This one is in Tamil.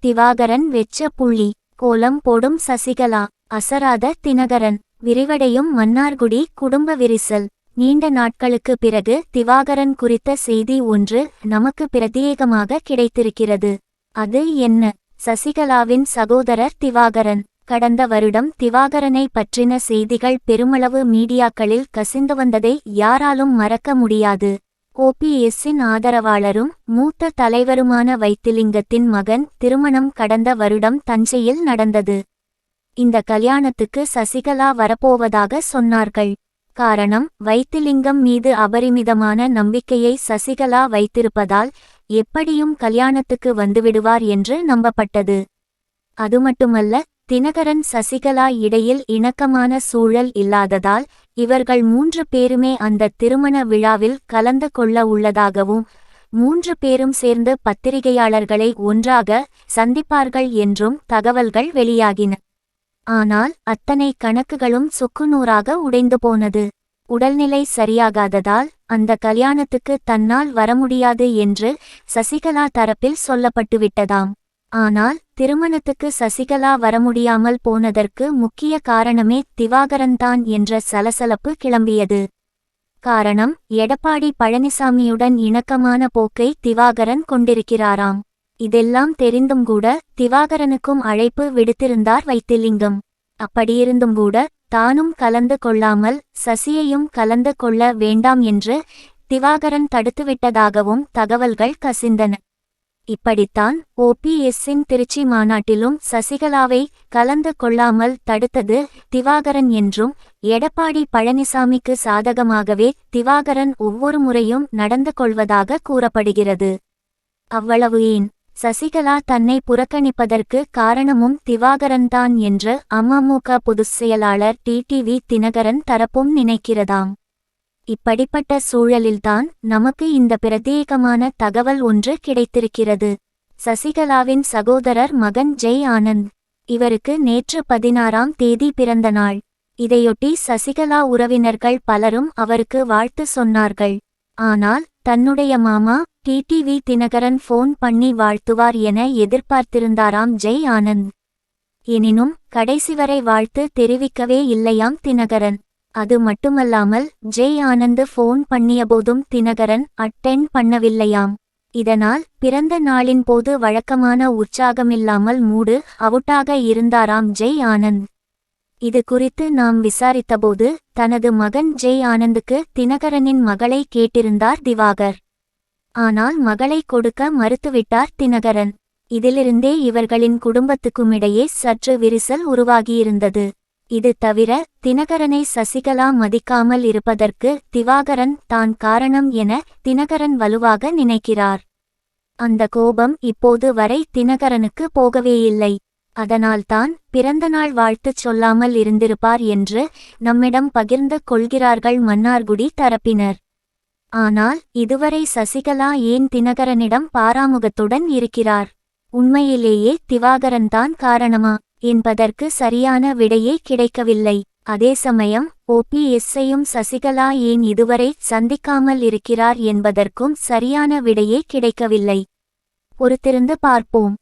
திவாகரன் வெச்ச புள்ளி. கோலம் போடும் சசிகலா. அசராத தினகரன். விரிவடையும் மன்னார்குடி குடும்ப விரிசல். நீண்ட நாட்களுக்கு பிறகு திவாகரன் குறித்த செய்தி ஒன்று நமக்கு பிரத்யேகமாக கிடைத்திருக்கிறது. அது என்ன? சசிகலாவின் சகோதரர் திவாகரன். கடந்த வருடம் திவாகரனை பற்றின செய்திகள் பெருமளவு மீடியாக்களில் கசிந்து வந்ததை யாராலும் மறக்க முடியாது. ஓபிஎஸ்ஸின் ஆதரவாளரும் மூத்த தலைவருமான வைத்திலிங்கத்தின் மகன் திருமணம் கடந்த வருடம் தஞ்சையில் நடந்தது. இந்த கல்யாணத்துக்கு சசிகலா வரப்போவதாக சொன்னார்கள். காரணம், வைத்திலிங்கம் மீது அபரிமிதமான நம்பிக்கையை சசிகலா வைத்திருப்பதால் எப்படியும் கல்யாணத்துக்கு வந்துவிடுவார் என்று நம்பப்பட்டது. அதுமட்டுமல்ல, தினகரன் சசிகலா இடையில் இணக்கமான சூழல் இல்லாததால் இவர்கள் 3 பேருமே அந்த திருமண விழாவில் கலந்து கொள்ள உள்ளதாகவும் 3 பேரும் சேர்ந்து பத்திரிகையாளர்களை ஒன்றாக சந்திப்பார்கள் என்றும் தகவல்கள் வெளியாகின. ஆனால் அத்தனை கணக்குகளும் சுக்குநூறாக உடைந்து போனது. உடல்நிலை சரியாகாததால் அந்த கல்யாணத்துக்கு தன்னால் வரமுடியாது என்று சசிகலா தரப்பில் சொல்லப்பட்டுவிட்டதாம். ஆனால் திருமணத்துக்கு சசிகலா வரமுடியாமல் போனதற்கு முக்கிய காரணமே திவாகரன்தான் என்ற சலசலப்பு கிளம்பியது. காரணம், எடப்பாடி பழனிசாமியுடன் இணக்கமான போக்கை திவாகரன் கொண்டிருக்கிறாராம். இதெல்லாம் தெரிந்தும் கூட திவாகரனுக்கும் அழைப்பு விடுத்திருந்தார் வைத்திலிங்கம். அப்படியிருந்தும் கூட தானும் கலந்து கொள்ளாமல் சசியையும் கலந்து கொள்ள வேண்டாம் என்று திவாகரன் தடுத்துவிட்டதாகவும் தகவல்கள் கசிந்தன. இப்படித்தான் ஓபிஎஸ்ஸின் திருச்சி மாநாட்டிலும் சசிகலாவை கலந்து கொள்ளாமல் தடுத்தது திவாகரன் என்றும், எடப்பாடி பழனிசாமிக்கு சாதகமாகவே திவாகரன் ஒவ்வொரு முறையும் நடந்து கொள்வதாக கூறப்படுகிறது. அவ்வளவு ஏன், சசிகலா தன்னை புறக்கணிப்பதற்கு காரணமும் திவாகரன்தான் என்று அமமுக பொதுச் செயலாளர் டிடிவி தினகரன் தரப்பும் நினைக்கிறதாம். இப்படிப்பட்ட சூழலில்தான் நமக்கு இந்த பிரத்யேகமான தகவல் ஒன்று கிடைத்திருக்கிறது. சசிகலாவின் சகோதரர் மகன் ஜெய் ஆனந்த். இவருக்கு நேற்று 16ஆம் தேதி பிறந்த நாள். இதையொட்டி சசிகலா உறவினர்கள் பலரும் அவருக்கு வாழ்த்து சொன்னார்கள். ஆனால் தன்னுடைய மாமா டிடிவி தினகரன் ஃபோன் பண்ணி வாழ்த்துவார் என எதிர்பார்த்திருந்தாராம் ஜெய் ஆனந்த். எனினும் கடைசிவரை வாழ்த்து தெரிவிக்கவே இல்லையாம் தினகரன். அது மட்டுமல்லாமல் ஜெய் ஆனந்த் ஃபோன் பண்ணியபோதும் தினகரன் அட்டெண்ட் பண்ணவில்லையாம். இதனால் பிறந்த நாளின் போது வழக்கமான உற்சாகமில்லாமல் மூடு அவுட்டாக இருந்தாராம் ஜெய் ஆனந்த். இது குறித்து நாம் விசாரித்தபோது தனது மகன் ஜெய் ஆனந்துக்கு தினகரனின் மகளை கேட்டிருந்தார் திவாகர். ஆனால் மகளை கொடுக்க மறுத்துவிட்டார் தினகரன். இதிலிருந்தே இவர்களின் குடும்பத்துக்குமிடையே சற்று விரிசல் உருவாகியிருந்தது. இது தவிர தினகரனை சசிகலா மதிக்காமல் இருப்பதற்கு திவாகரன் தான் காரணம் என தினகரன் வலுவாக நினைக்கிறார். அந்த கோபம் இப்போது வரை தினகரனுக்கு போகவேயில்லை. அதனால்தான் பிறந்தநாள் வாழ்த்துச் சொல்லாமல் இருந்திருப்பார் என்று நம்மிடம் பகிர்ந்து கொள்கிறார்கள் மன்னார்குடி தரப்பினர். ஆனால் இதுவரை சசிகலா ஏன் தினகரனிடம் பாராமுகத்துடன் இருக்கிறார்? உண்மையிலேயே திவாகரன்தான் காரணமா என்பதற்கு சரியான விடையே கிடைக்கவில்லை. அதே சமயம் ஓபிஎஸ்ஸையும் சசிகலா ஏன் இதுவரை சந்திக்காமல் இருக்கிறார் என்பதற்கும் சரியான விடையே கிடைக்கவில்லை. பொறுத்திருந்து பார்ப்போம்.